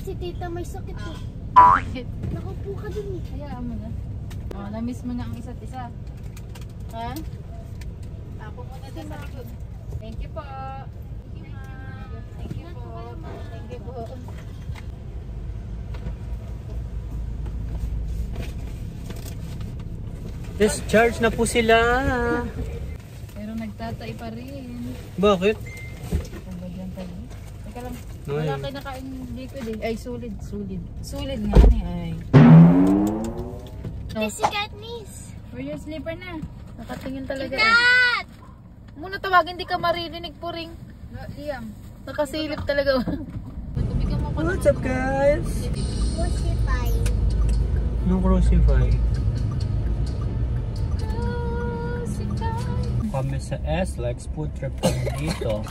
si tita may sakit po. Nakaupo ka dun eh. Hayaan mo na. Oh, na-miss mo na ang isa't isa. Ha? Ako muna sa likod. Thank you po. Thank you, ma'am. Thank you po. Thank you po. Discharge na po sila. Pero nagtatay pa rin. Bakit? Teka lang. No, Wala yun. kayo nakain liquid eh. Ay, solid. Solid nga ni ay. Hey, si Katniss. Where your slipper na? Nakatingin talaga. Kat! Muna tawagin, di ka maririnig po ring. Liam. Nakasilip talaga. What's up, guys? Crucify. Nung Crucify. Kami sa S-Lex food trip kami dito.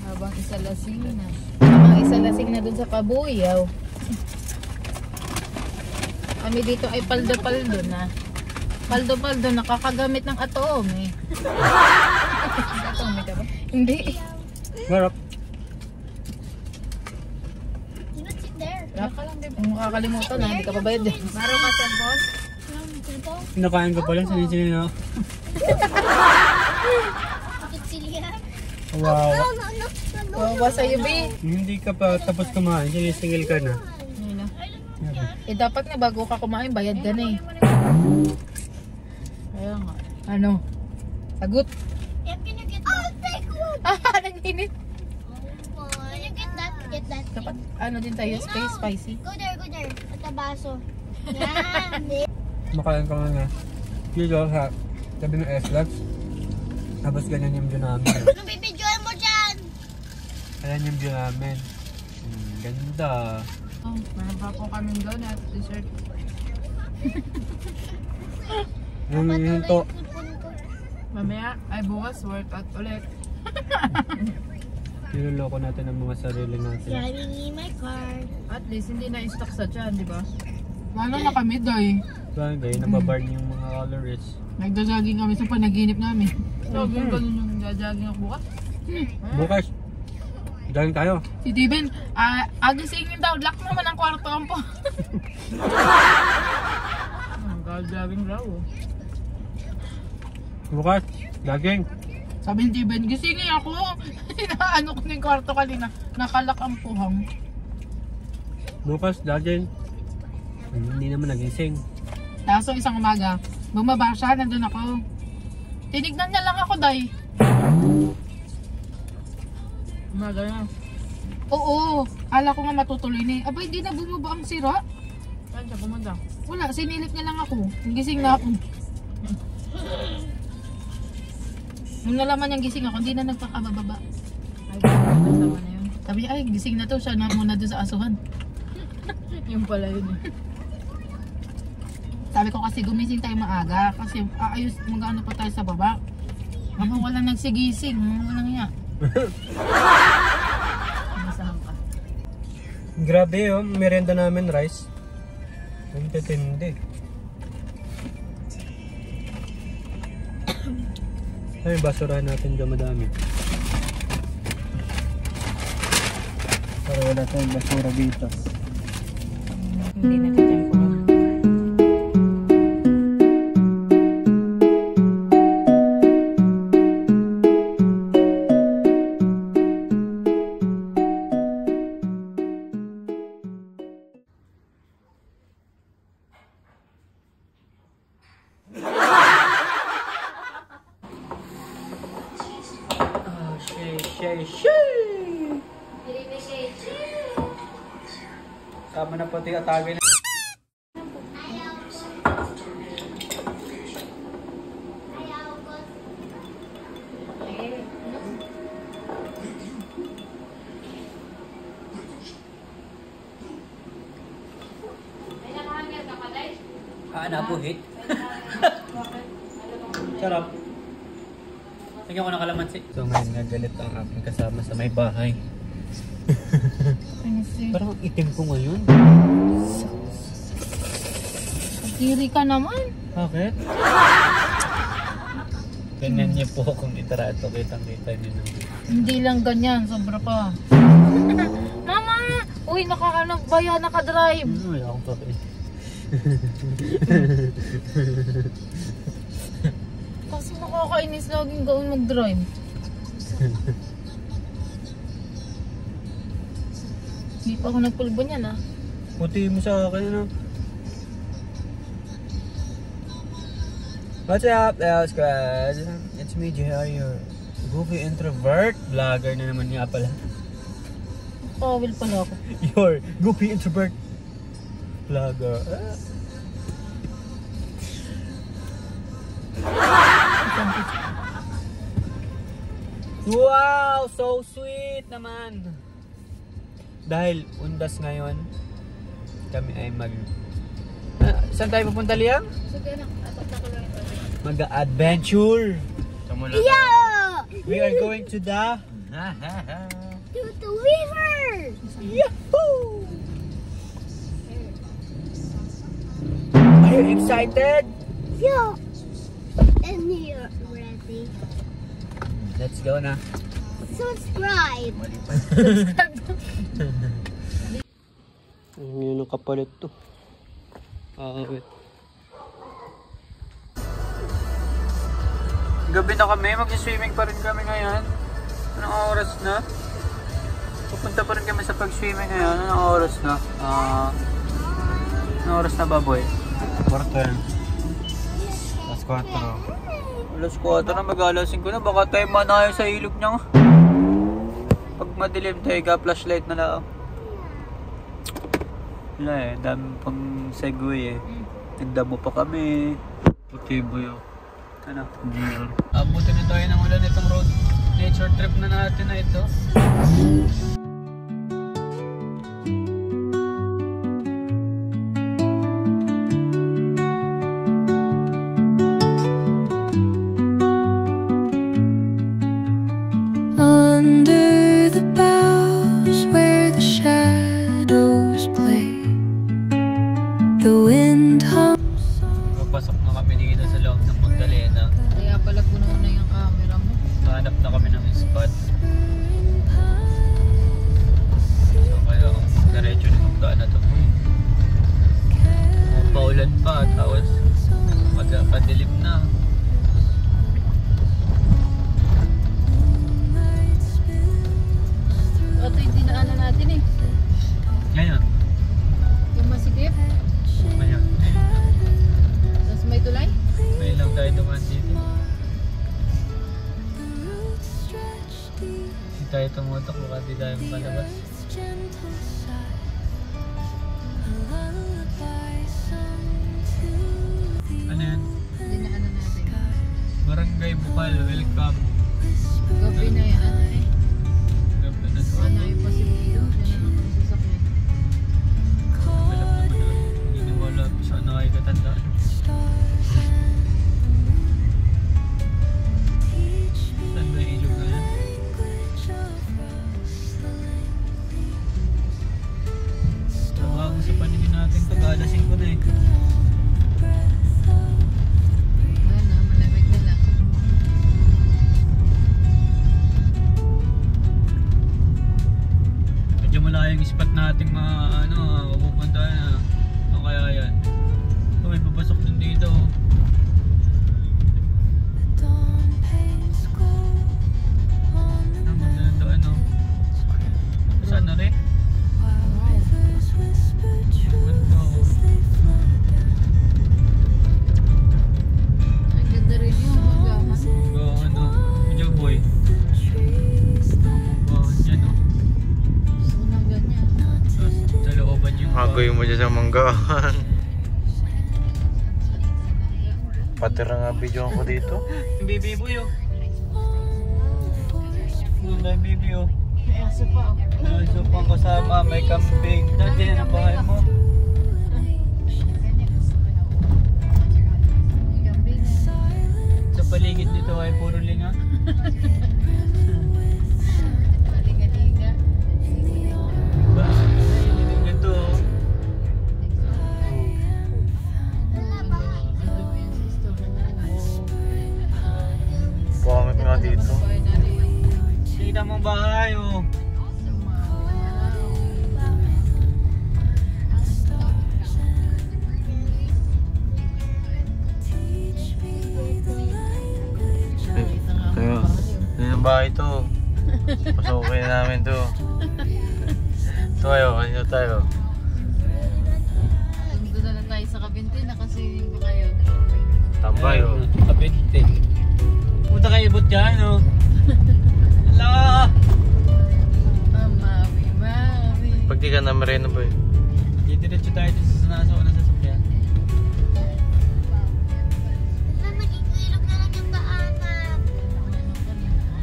Habang isa lasing na. Habang isa lasing na dun sa Kabuyaw. Kami dito ay paldo-paldo na. Paldo-paldo, nakakagamit ng atome. Atome ka ba? Hindi. Marap. You not sit there. Kung makakalimutan na, hindi ka pabayad dyan. Maro ka cellphone? Kinakain ka pala, sanin-sanin na. Bakit sila? Wow. Wawa sa'yo, B. Hindi ka pa tapos kumain, sinisingil ka na. Eh dapat nga bago ka kumain, bayad ka na eh. Kaya nga. Ano? Sagot. Yep, can you get that? I'll take one. Nanginit. Can you get that? Get that. Dapat ano din tayo, space spicy. Go there, go there. At the baso. Yan. Makain ka nga. Dito sa tabi ng S-Lex. Tapos ganyan yung view namin. Ano bibidyoan mo dyan? Ayan yung view namin. Ganda. Oh, meron pa po kaming donut, dessert. Yung to. Mamaya ay bukas workout ulit. Niloloko natin ang mga sarili natin. Driving in my car. At least hindi na stock sa tiyan, di ba? Wala na kami, Doy. Bagay, nababarn yung mga calories. Nagda-jogging kami sa panaginip namin. So, ganun yung nagda-jogging ako bukas. Bukas, jogging tayo. Si Steven, agisingin daw, lock naman ang kwarto ang po. Nagda-jogging raw. Bukas, jogging. Sabi ni Steven, gisingin ako. Inaano ko na yung kwarto kanina. Nakalak ang puhang. Bukas, jogging. Hindi naman nagising. Tapos isang umaga, bumaba siya, nandun ako. Tinignan niya lang ako, Day. Umaga na. Oo, ala ko nga matutuloy na eh. Aba, hindi na bumaba ang sira. Saan siya pumunta? Wala, sinilip niya lang ako. Gising na ako. Nung nalaman niyang gising ako, hindi na nagpakabababa. Ay, kasama na yun. Sabi niya, ay, gising na to, siya na muna doon sa asuhan. Yung pala yun eh. Sabi ko kasi gumising tayo maaga kasi aayos mag-ano pa tayo sa baba. Habang walang nagsigising, walang nga. Masahan ka. Grabe oh, merienda namin rice. Ang titindi. Ay, basurahan natin dyan madami. Para wala tayong basura dito. Hindi na dyan po. Tama na pati atagay na. Nabuhit. Sarap. Tingnan ko ng kalamansi. So ngayon nagalit ang aking kasama sa may bahay. Parang itim ko ngayon. Kiri ka naman. Bakit? Ganyan niyo po kung itrato, kitang-kita niyo naman. Hindi lang ganyan, sobra pa. Mama! Uy, nakakabaya, nakadrive. Wala akong papel. Kasi nakakainis laging gawin mag-drive. Hindi pa ako nagpulbo niyan ah. Puti mo sa akin, ano? What's up, Squad? It's me, JR, your goofy introvert. Vlogger na naman nga pala. Kawil pala ako. Your goofy introvert vlogger. Wow! So sweet naman! Dahil undas ngayon, kami ay saan tayo pupunta, Liam? Sige na, atak na ko lang ito. Mag-adventure! Yeah! We are going to the... To the river! Yahoo! Are you excited? Yeah! And you're ready. Let's go na. Subscribe! Ngayon ang kapalit to. Wait. Gabi na kami, mag-swimming pa rin kami ngayon. Anong oras na? Pupunta pa rin kami sa pag-swimming ngayon. Anong oras na? Anong oras na ba, boy? Quarter. Alas 4. Alas 4 na, mag-alas 5 na. Baka tayo manayo sa ilog niya. Pag madilim tayo ka, flashlight na lang. Wala eh, dami pang segway eh. Nagdamo pa kami. Puti boy oh. Ano? GR. Abutin na tayo ng ulan itong road. Nature trip na natin na ito. Under the boughs where the shadows play, the wind hums. Papasok na kami dito sa loob ng Magdalena. Kaya pala puno na yung camera mo. Hanap na kami ng spot. So kaya kung diretso na yung daan na ito. Paulan pa, tapos padilim na. Ito yung dinaanan natin eh. Ngayon. Yung masikip. Ngayon. Tapos may tulay. May lang tayo dumaan dito. Hindi tayo tumutok, baka di tayo makalabas. Ano yan? Dinaanan natin. Barangay Bukal, welcome. Gabi na yan eh. Gabi na to. Ano yung pasibuyo? Yan ang mga sasakyan. Alam naman na, hindi niwala saan nakikatandaan. Saan ba yung ilog na yan? Trabaho sa paningin natin pag alasing ko na eh. Ano, malamig na lang. Medyo malayo yung spot nating mga pupunta na. Ano kaya yan? Ito may papasok din dito. Maganda ano. Saan na rin? Ang ganda rin yung magahan. Medyo boy. Yan o. Gusto ko ng ganyan. Sa looban yung Agoy mo dyan sa manggahan. Patira nga video ko dito. yung baby boy o. Ganda yung baby o. May aso pa oh. So pang kasama, may camping. Dati yan ang bahay mo. May kambing na. Sa paligid nito ay puro linga. Liga-liga. Ito. Pangit nga dito. Tingnan mo bahay oh. ng bahay to. Pasukin na namin to. Tayo, kanina tayo. Doon na lang tayo sa kabintina kasi ko kayo. Tambay oh. Kabinte. Punta kayo ibot dyan, no? Hala! Mami. Pag di ka na marino boy. Didiretso tayo dito sa nasa una sa sakyan. Wala, naging ilog na lang yung daanan.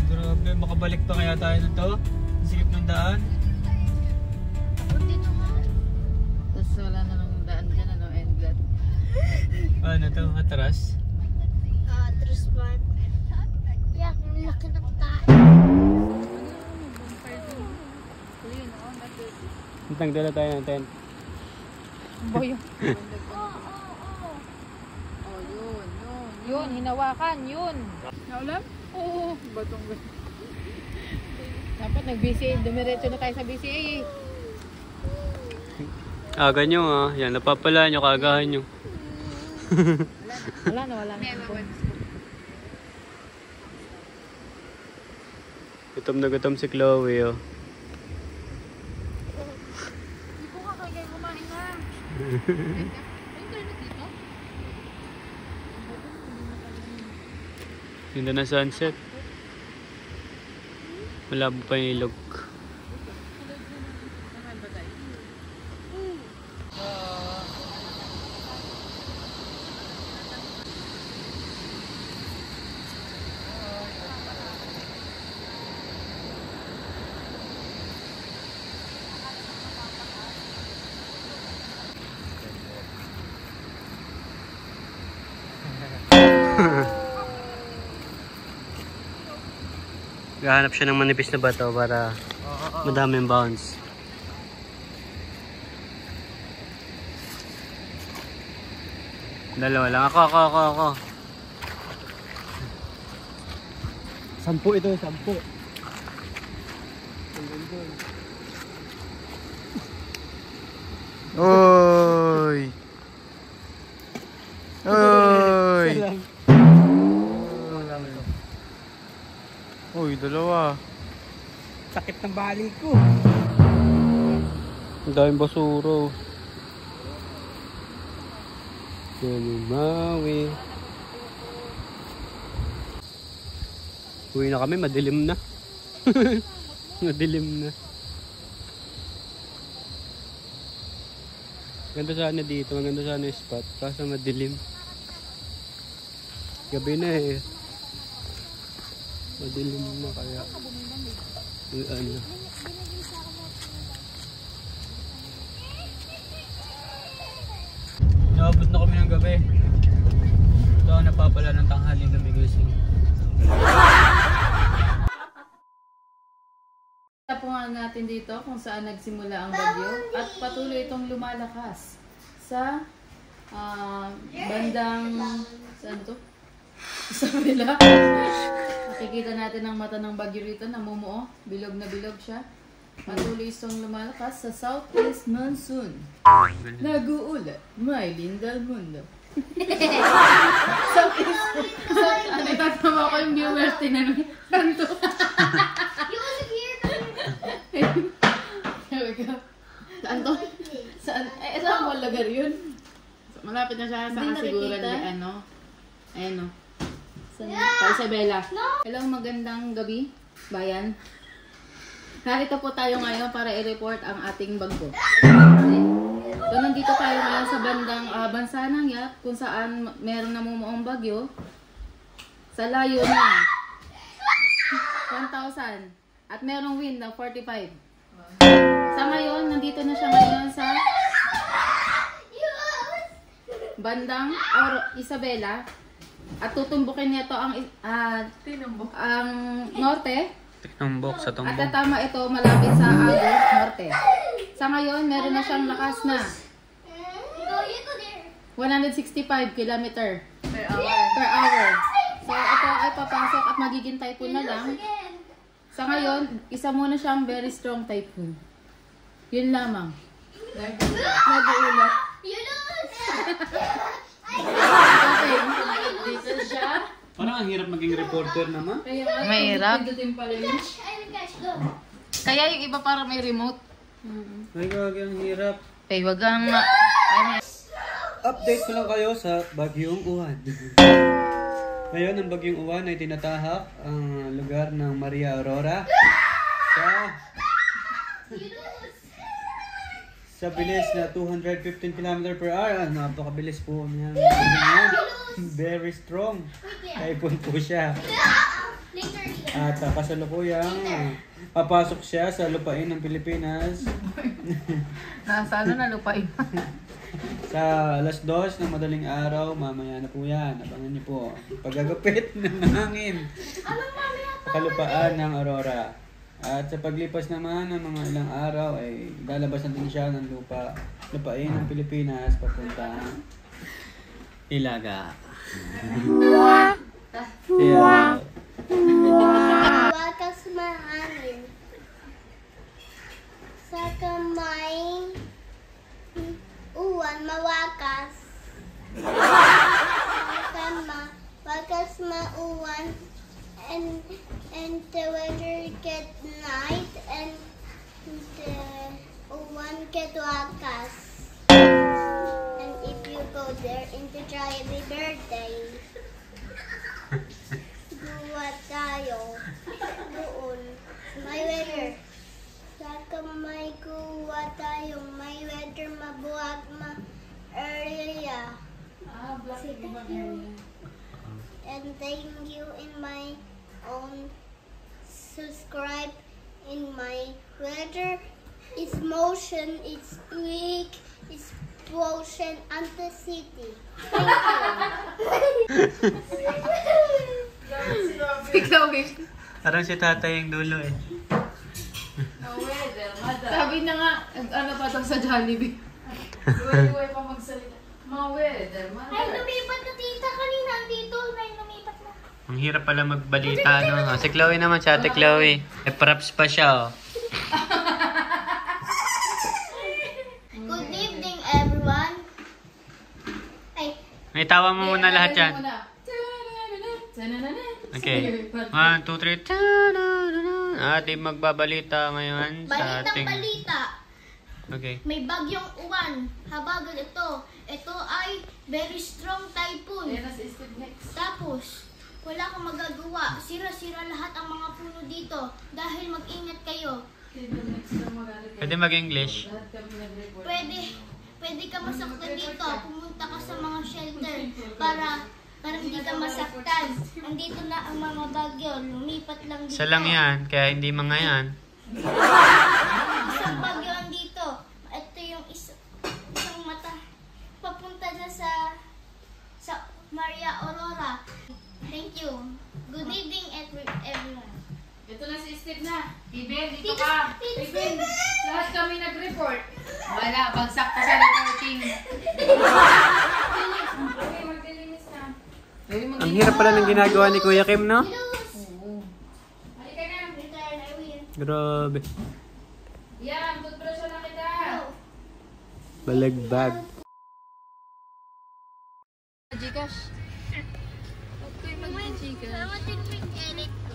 Grabe, makabalik pa kaya tayo nito? Sikip ng daan. Buti naman. Tapos wala na nang daan dyan, ano, Edgar. Ano to? Atras? Trust one. Yak, ang laki ng daan. Tagdala tayo ng tent. Boyo. Oh, yun, hinawakan, yun. Naulam? Oo, batong. Dapat nag-BCA, dumiretso na tayo sa BCA. Aga nyo ah. Yan, napapala nyo, kaagahan nyo. Wala na. Gutom na gutom si Chloe oh. Hindi ko kakagay kumain na. Internet dito? Ganda na sunset. Malabo pa yung ilog. Gahanap siya ng manipis na bato para madaming bounce. Dalawa lang. Ako. 10 ito, 10. Oy! Oy! Uy, dalawa. Sakit ng bali ko. Ang daming basuro. Maui. Uwi na kami, madilim na. Madilim na. Ganda sana dito, maganda sana yung spot. Kaso madilim. Gabi na eh. Madilim na kaya. Ano. Naabot na kami ng gabi. Ito ako napapala ng tanghali na bigising. Tapungan natin dito kung saan nagsimula ang bagyo at patuloy itong lumalakas sa bandang saan to? Sa kabila. Nakikita natin ang mata ng bagyo rito, namumuo, bilog na bilog siya. Patuloy itong lumalakas sa southeast monsoon. Nag-uulat, may lindal mundo. Southeast, ano tatama ko yung viewers, tinanong kanto. You wasn't here. There we go. Saan to? Saan? Saan mo lagar yun? Malapit na siya sa kasiguran ni ano. Ayan o. Pa Isabela. Hello, magandang gabi, bayan. Narito po tayo ngayon para i-report ang ating bagyo. So, nandito tayo ngayon sa bandang Bansanang Yap, kung saan meron namumuong bagyo. Sa layo na 1,000. At merong wind ng 45. Sa ngayon, nandito na siya ngayon sa bandang Isabela. At tutumbukin niya to ang norte. Tinumbok sa At tumbok. tatama ito malapit sa Agos, norte. Sa ngayon, meron na siyang lakas na 165 km per hour. So, ito ay papasok at magiging typhoon na lang. Sa ngayon, isa muna siyang very strong typhoon. Yun lamang. Nag-uulat. Okay. Dito siya. Parang ang hirap maging reporter naman. Mahirap. Ay, guys, go. Kaya yung iba para may remote. Ay, gagi, ang hirap. Eh, wag kang... Update ko lang kayo sa Bagyong Uwan. Ngayon, ang Bagyong Uwan ay tinatahak ang lugar ng Maria Aurora sa bilis na 215 km/h. Napakabilis po niya. Very strong. Typhoon po siya. At kasalukuyang papasok siya sa lupain ng Pilipinas. Nasa ano na lupain. Sa alas 2 ng madaling araw, mamaya na po yan. Abangan niyo po. Paggagapit ng hangin. Kalupaan ng Aurora. At sa paglipas naman ng mga ilang araw ay lalabasan din siya ng lupain ng Pilipinas papuntang Ilaga. Yeah. Wakas mahangin. Sa kamay, uwan mawakas. Wakas mauwan. And the weather get night and the uwan get wakas. And if you go there in the Jollibee birthday, guwa tayo doon. May weather. Sa kamay guwa tayo. May weather mabuhat area. And thank you in my own subscribe in my weather. It's motion, it's quick, it's motion and the city. Thank Ikaw eh. Parang si tatay yung dulo eh. Sabi na nga, ano pa to sa Jollibee. Iway pa magsalita. Ma-weather, Ay, lumipat na tita kanina dito. Ay, lumipat na. Ang hirap pala magbalita, no? Si Chloe naman, si ate Chloe. May props pa siya, oh. Good evening, everyone. Ay, May tawa mo muna lahat yan. Okay. 1, 2, 3. Ating magbabalita ngayon sa balitang ating... balita. Okay. May bagyong uwan. Habagat ito. Ito ay very strong typhoon. Tapos, wala kang magagawa. Sira-sira lahat ang mga puno dito. Dahil mag-ingat kayo. Pwede mag-English? Pwede ka masaktan dito. Pumunta ka sa mga shelter para hindi ka masaktan. Andito na ang mga bagyo. Lumipat lang dito. Isa lang yan, kaya hindi mga yan. Isang bagyo andito. Ito yung isang mata. Papunta na sa Maria Aurora. Thank you. Good evening, everyone. Ito na si Steve na. Steven, dito ka. Steven, lahat kami nag-report. Wala, bagsak ka sa reporting. Okay, maglilinis na. Ang hirap pala ng ginagawa ni Kuya Kim, no? Halika na. Retired, I will. Grabe. Yan, toothbrush na kita. Balagbag. Gcash. Edit ko.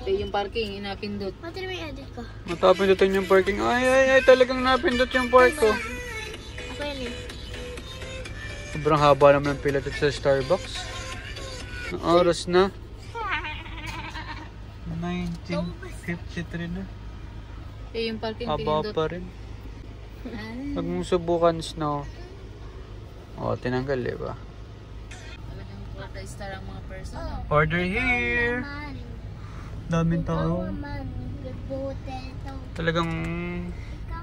Ito yung parking, inapindot. Matira may edit ko. Matapindutin yung parking. Ay, talagang napindot yung park ko. Ako yan eh. Sobrang haba naman ng pila dito sa Starbucks. Ang oras na. 19:53 na. Ito yung parking, Haba pinindot. pa rin. Pag mong subukan snow. O, tinanggal, diba? Talagang multi-star ang mga person. Order here! Daming tao. Talagang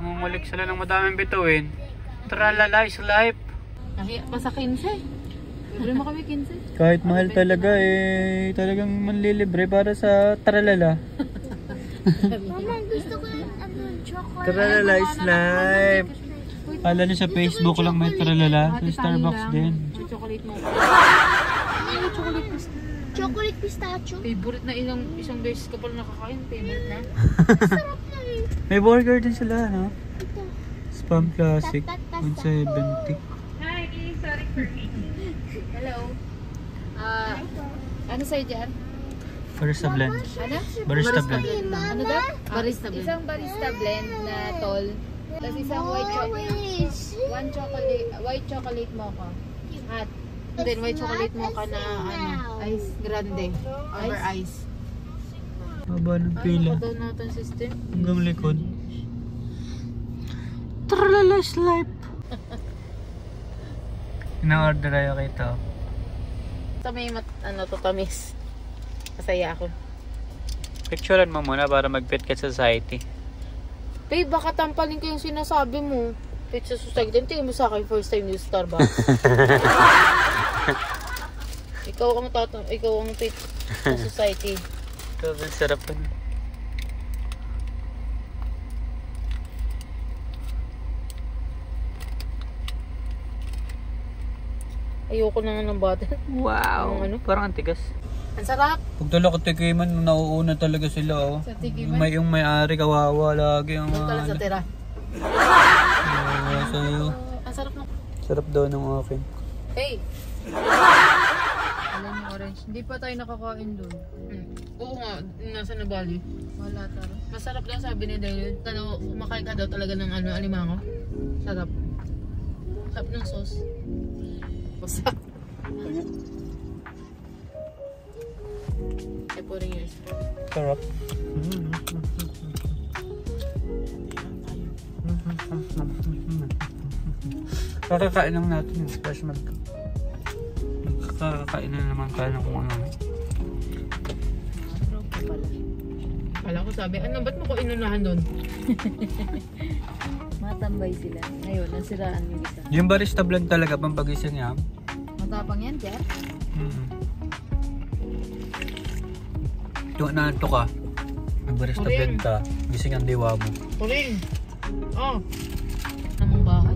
mumulik sila ng madaming bituin. Tralala is life. Nahiya pa sa 15. Libre mo kami 15. Kahit mahal talaga eh, talagang manlilibre para sa tralala. Mama, gusto ko yung chocolate. Tralala is life. Kala niyo sa Facebook lang may tralala, sa Starbucks din. Chocolate mo. Chocolate pistachio. Favorite na isang beses ka pala nakakain. Favorite na. Sarap na eh. May burger din sila, no? Ito. Spam Classic, 170. Hi, sorry for me. Hello. Ano sa'yo dyan? Barista blend. Ano? Barista blend. Ano daw? Barista blend. Isang barista blend na tall. Tapos isang white chocolate mocha. Hot. And then white chocolate mocha na ice grande. Over ice. Haba ng pila. Ano daw natin system? Hanggang likod. Tralalas life. Ina-order ayo kita. Ito may tamis. Masaya ako. Picturean mo muna para mag-fit ka sa society. Babe, baka tampalin ko yung sinasabi mo. Fit sa society. Tingin mo sa akin first time yung Starbucks. ikaw ang fit sa society. Ito, ang sarap pa. Ayoko na nga ng butter. Wow! Ano? Parang antigas. Ang sarap. Pag dala ko tikiman, nauuna talaga sila oh. Sa tikiman? Yung may-ari kawawa lagi ang Doon ka lang sa tira. sa'yo. Ang sarap na. Sarap daw ng akin. Hey! Alam yung orange. Hindi pa tayo nakakain doon. Oo nga, nasa na Bali. Wala taro. Masarap daw sabi ni David. Kumakain ka daw talaga ng alimango. Sarap. Sarap ng sauce. Wasak. Ay, pouring yours. Sarap. Kakakain lang natin yung fresh milk. Kakakain na naman tayo ng kung ano. Kala ko sabi, ano, ba't mo ko inunahan doon? Matambay sila. Ngayon, nasiraan yung isa. Yung barista blend talaga, pampagising niya. Matapang yan, Jar? Yung naanto ka, ang barista blend ka, gising ang diwa mo. Puring! Oh! Namang bahay.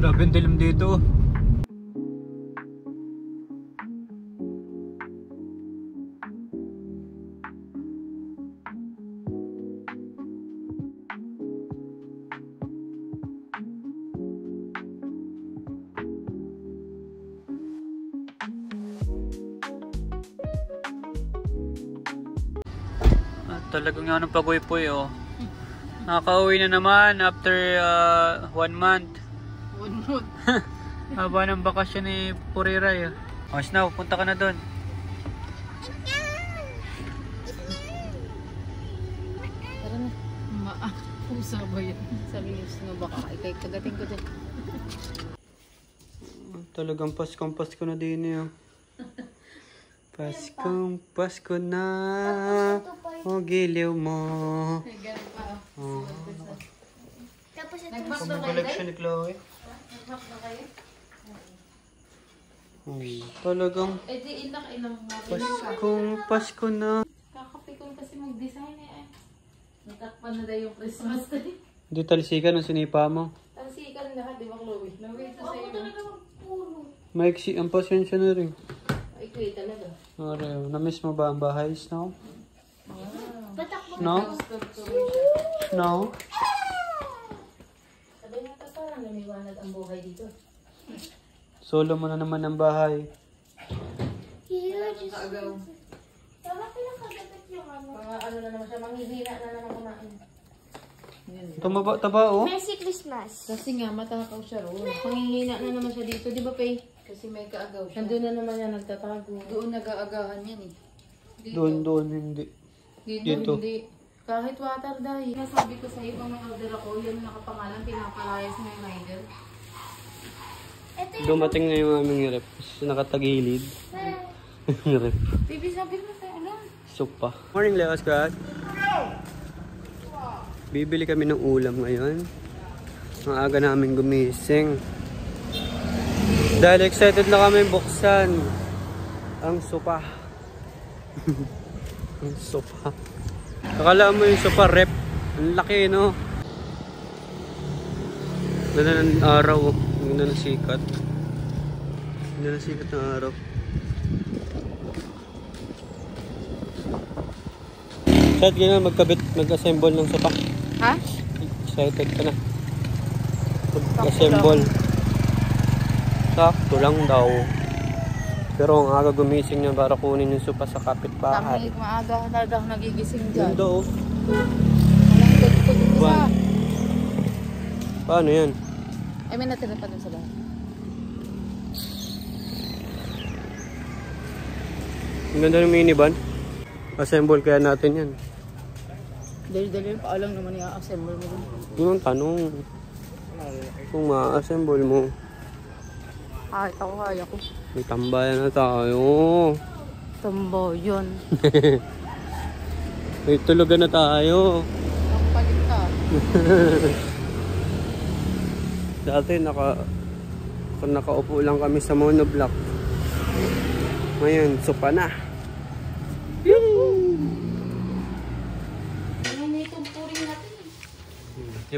Grabe ang dilim dito. Talagang nga ng pagoy-poy oh. Nakaka-uwi na naman after 1 month. 1 month. Haba ng bakasyon ni Puriray. Oh, Snow, punta ka na doon. Tara na. Pusa ba yan? Sabi niyo, sino baka ikay kagating ko dyan. Talagang Pasko na din eh. Pasko na. O giliw mo. Oh. Tapos ito. Ang collection ni Chloe. Talagang Eh di ilang Pasko na. kakapikon kasi mag-design eh. Natakpan na daw yung Christmas tree. Hindi talsikan ang sinipa mo. Tansikan lahat, di ba Chloe? Chloe, ito sa'yo. Maiksi ang pasensya na rin. Ay, kuya talaga. Araw, na-miss mo ba ang bahay, Snow? Batak mo. No? No? Sabi nga pa parang lumiwanag ang buhay dito. Solo mo na naman ang bahay. Huge. Kaagaw. Tama pala kagagat yung ano. Mga ano na naman siya, manghihina na naman kumain. Taba oh. Merry Christmas. Kasi nga, matakaw siya roon. Manghihina na naman siya dito, di ba, Pei? Kasi may kaagaw siya. Nandun na naman yan, nagtatago. Doon nag-aagahan yan eh. Doon, hindi. Dito. Hindi. Kahit water dahil. Nasabi ko sa iyo, pag may order ako, yan nakapangalan, pinapalayas mo yung rider. Dumating na yung aming rep. Nakatagilid. Yung rep. Baby, sabi mo sa ulan. Sopa. Morning, Leo Scott. Bibili kami ng ulam ngayon. Ang aga namin gumising. Dahil excited na kami buksan ang sopa. Ang sopa. Akala mo yung sopa rep. Ang laki, no? Ganda ng araw. Ganda ng sikat. Ganda ng sikat ng araw. Excited ka na mag-assemble ng sopa? Ha? Excited ka na mag-assemble. Sakto lang daw. Pero ang aga gumising niya para kunin yung sopa sa kapitbahay. Kami, maaga na daw nagigising dyan. Ganda oh. Walang tugtog isa. Ban. Paano yan? Ay, may natira pa dun sa bahay. Ang ganda ng minivan. Assemble kaya natin yan. Dali-dali pa lang naman i-assemble mo dun. Yun ang tanong. Kung ma-assemble mo. Ay, ako kaya ko. May tambayan na tayo. Tambo, yun. May tulugan na tayo. Ang palit ka. Dati nakaupo lang kami sa monoblock. Ngayon, sopa na. Yung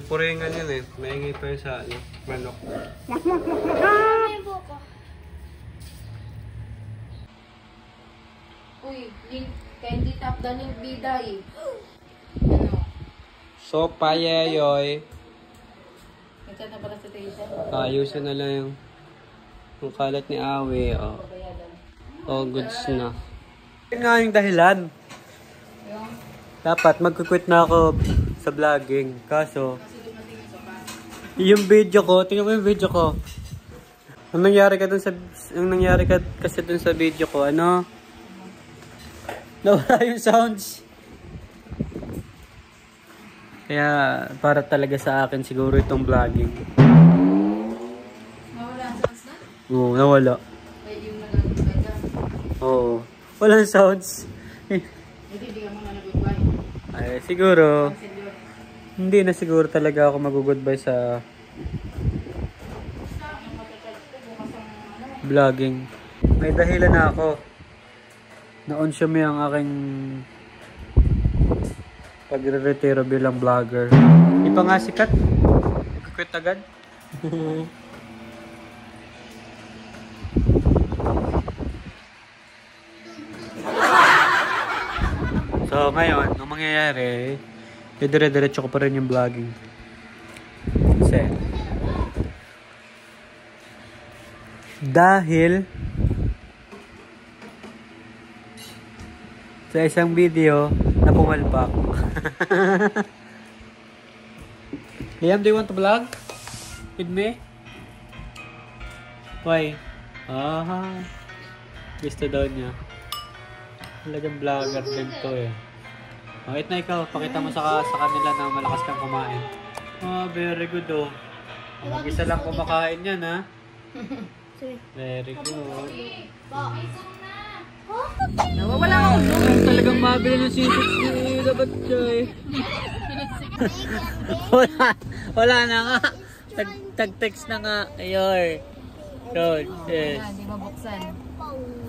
puringan yun eh. Maingay pa yun sa manok. Uy, kaya hindi tapdan yung bida eh. Ano? Sopa yayoy. Ito na para sa tita. Ayusin na lang yung kalat ni Awe. Oh, oh goods na. Yun nga yung dahilan. Dapat magkukwit na ako sa vlogging. Kaso, yung video ko, tingnan mo yung video ko. Ang nangyari kasi dun sa video ko, ano? Nawala yung sounds. Kaya, para talaga sa akin siguro itong vlogging. Nawala ang sounds na? Oo, nawala. Pwede yung nagaganda. Oo. Walang sounds. Hindi ka mga nag-goodbye. Ay, siguro. Hindi na siguro talaga ako mag-goodbye sa vlogging. May dahilan na ako. Na-on-show mo yung aking pagre-retiro bilang vlogger. Di pa nga sikat. Mag-quit agad. So ngayon, ang mangyayari, dire-diretso ko pa rin yung vlogging. Kasi dahil sa isang video na pumalpak. Liam, do you want to vlog with me? Why? Ah, gusto daw niya. Talagang vlogger din to eh. Bakit na ikaw? Pakita mo sa kanila na malakas kang kumain. Ah, very good oh. Mag-isa lang kumakain yan ha. Very good. Nawawala ako. Talagang mabili ng sisig ni Labatchay. Wala na nga. Tag-text na nga. Ayor. Yun. Yes. Hindi mabuksan.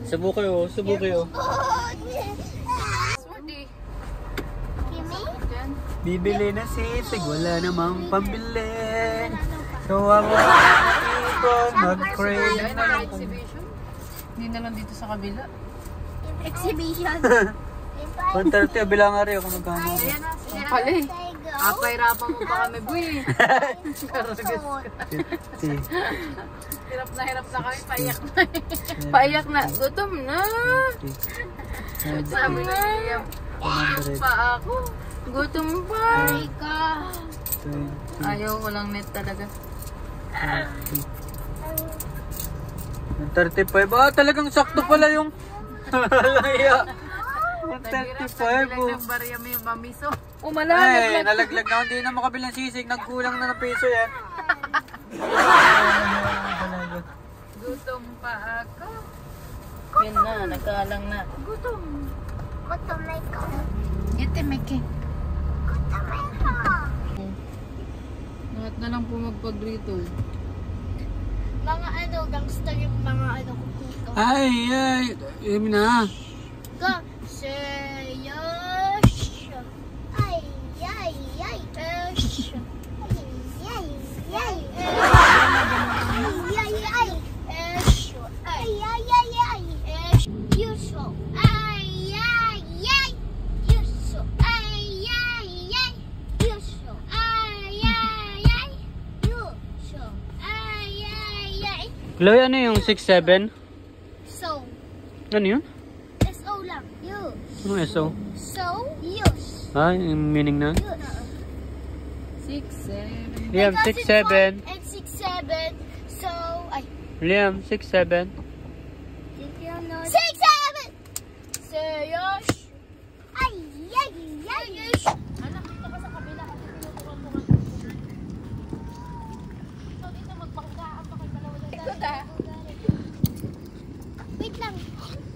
Subo kayo. Smoothie. Bibili na sisig. Wala namang pambili. So ang mga ipon mag-crave. Ay, na exhibition. Hindi na lang dito sa kabila. Exhibition. 130 bilang nga rin kung magkano. Ayan na. Pali. Apay-rapan mo pa kami, boy. Hirap na kami. Paiyak na. Paiyak na. Gutom na. Sabi na niya. Gutom pa ako. Gutom pa. Ayaw ko lang net talaga. 35. Ah, talagang sakto pala yung... Laya. 35 oh. Barya mo yung mamiso. Ay, nalaglag na. Hindi na makabilang sisig. Nagkulang na ng piso yan. Gutom pa ako. Yan na, nagkaalang na. Gutom na ikaw. Ito, Miki. Gutom na ikaw. Lahat na lang po magpagrito. Mga gangster yung mga dito. Ay. Yun na. Go. Say yes. Ay. Esh. Ay. Esh. Ay. Esh. Yuso. Ay. Yuso. Ay. Yuso. Ay. Yuso. Ay. Chloe, ano yung 6'7"? So, Ano yun? SO lang. Use. Ano SO? So, use. Ah, yung meaning na? Use. 6, 7. Liam, Because 6, 7. it's 1 and 6, 7. So, ay. Liam, 6, 7. 6, 7! Serious? Ay, ay, ay, ay. Anak, dito ka sa kabila kasi tinuturuan mo ka. So, dito magpanggaan pa kayo dalawa dyan. Ikot ah. Wait lang.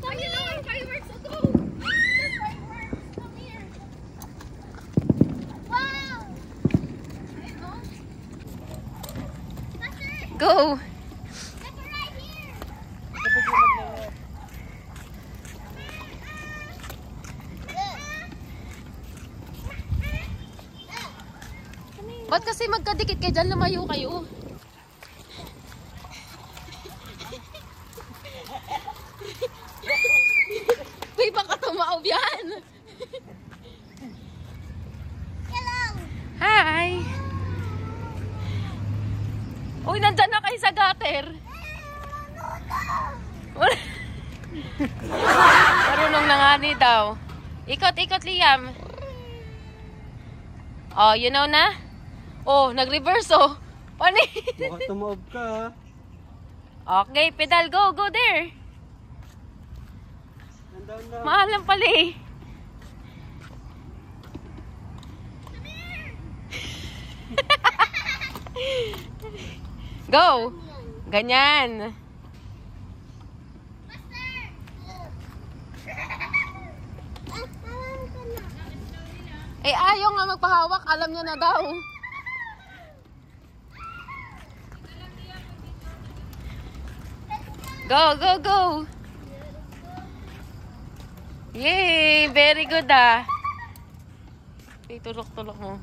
Come here. Fireworks, go! Fireworks, come here. Wow! Go! Look right here. Ba't kasi magkadikit kayo dyan? Lumayo kayo. Uy, baka tumaob yan. Hello. Hi! Uy, nandyan na kayo sa gutter. Marunong na nga ni daw. Ikot, ikot, Liam. Oh, you know na? Oh, nag-reverse oh. Paano? Baka tumaob ka. Okay, pedal, go, go there. Mahal lang pala eh. Go! Ganyan. Eh, ayaw nga magpahawak. Alam niya na daw. Go, go, go. Yay! Very good ah. Tulok-tulok mo.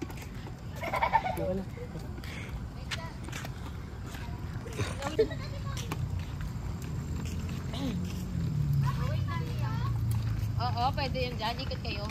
Oo, pwede yun dyan. Ikot kayo.